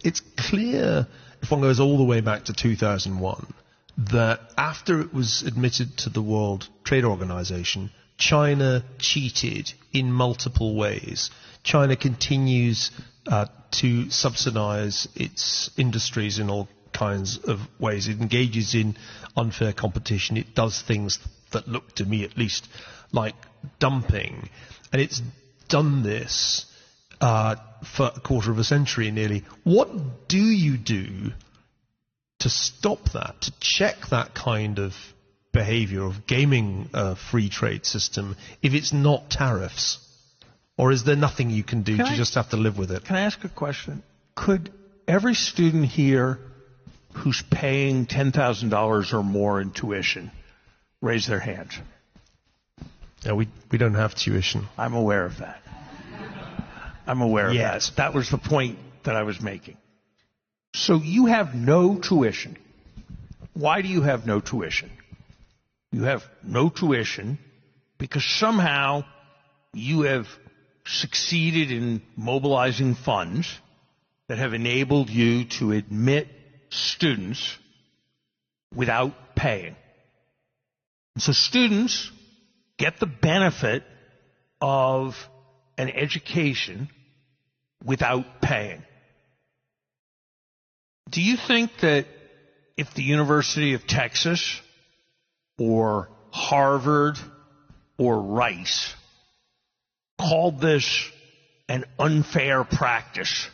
it's clear, if one goes all the way back to 2001, that after it was admitted to the World Trade Organization, China cheated in multiple ways. China continues to subsidize its industries in all kinds of ways. It engages in unfair competition. It does things that look to me at least like dumping. And it's done this for a quarter of a century nearly. What do you do to stop that, to check that kind of behavior of gaming a free trade system if it's not tariffs? Or is there nothing you can do? You just have to live with it? Can I ask a question? Could every student here who's paying $10,000 or more in tuition raise their hands? No, we don't have tuition. I'm aware of that. I'm aware of that. That was the point that I was making. So you have no tuition. Why do you have no tuition? You have no tuition because somehow you have succeeded in mobilizing funds that have enabled you to admit students without paying. And so students get the benefit of an education without paying. Do you think that if the University of Texas or Harvard or Rice called this an unfair practice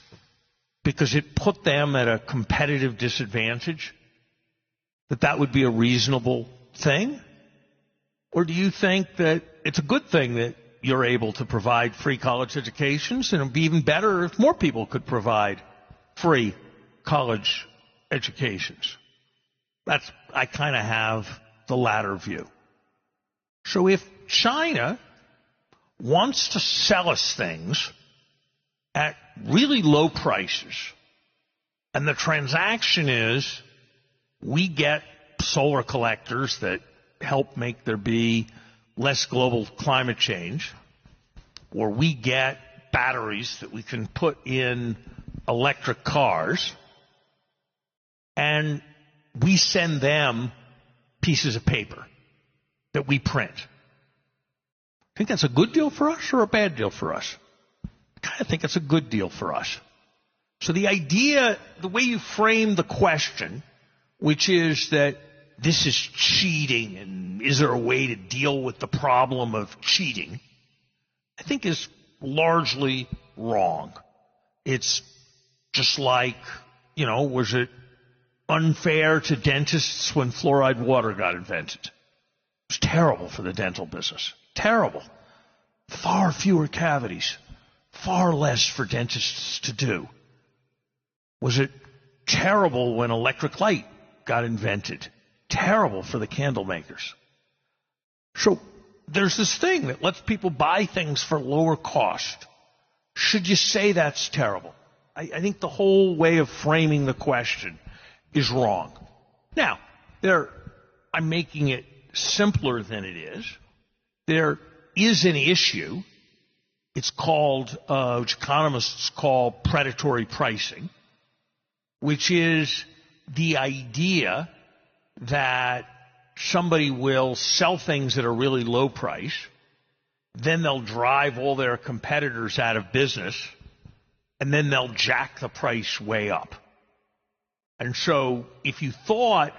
because it put them at a competitive disadvantage, that would be a reasonable thing? Or do you think that it's a good thing that you're able to provide free college educations, and it would be even better if more people could provide free college educations? I kind of have the latter view. So if China wants to sell us things at really low prices, and the transaction is we get solar collectors that help make there be less global climate change, or we get batteries that we can put in electric cars, and we send them pieces of paper that we print. Think that's a good deal for us or a bad deal for us? I kind of think it's a good deal for us. So the idea, the way you frame the question, which is that this is cheating and is there a way to deal with the problem of cheating, I think is largely wrong. It's just like, was it unfair to dentists when fluoride water got invented? It was terrible for the dental business. Terrible. Far fewer cavities. Far less for dentists to do. Was it terrible when electric light got invented? Terrible for the candle makers. So there's this thing that lets people buy things for lower cost. Should you say that's terrible? I think the whole way of framing the question is wrong. Now, I'm making it simpler than it is. There is an issue. It's called, which economists call predatory pricing, which is the idea that somebody will sell things at a really low price, then they'll drive all their competitors out of business, and then they'll jack the price way up. And so if you thought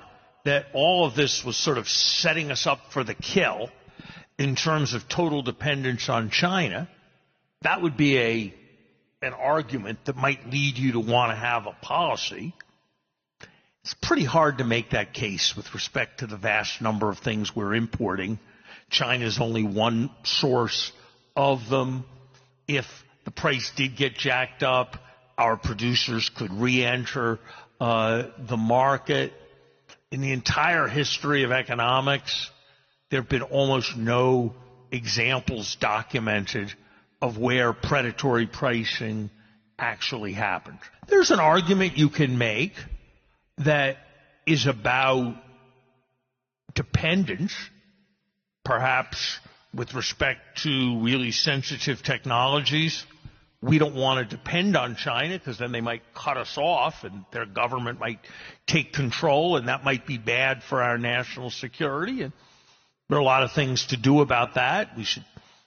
that all of this was sort of setting us up for the kill in terms of total dependence on China, that would be an argument that might lead you to want to have a policy. It's pretty hard to make that case with respect to the vast number of things we're importing. China's only one source of them. If the price did get jacked up, our producers could re-enter the market. In the entire history of economics, there have been almost no examples documented of where predatory pricing actually happened. There's an argument you can make that is about dependence, perhaps with respect to really sensitive technologies we don't want to depend on China because then they might cut us off and their government might take control, and that might be bad for our national security. And there are a lot of things to do about that. We should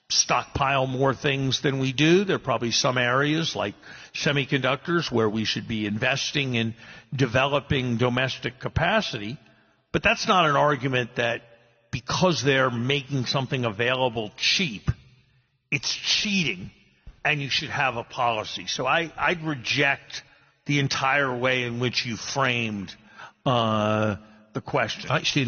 stockpile more things than we do. There are probably some areas like semiconductors where we should be investing in developing domestic capacity. But that's not an argument that because they're making something available cheap, it's cheating and you should have a policy. So I'd reject the entire way in which you framed the question. Actually,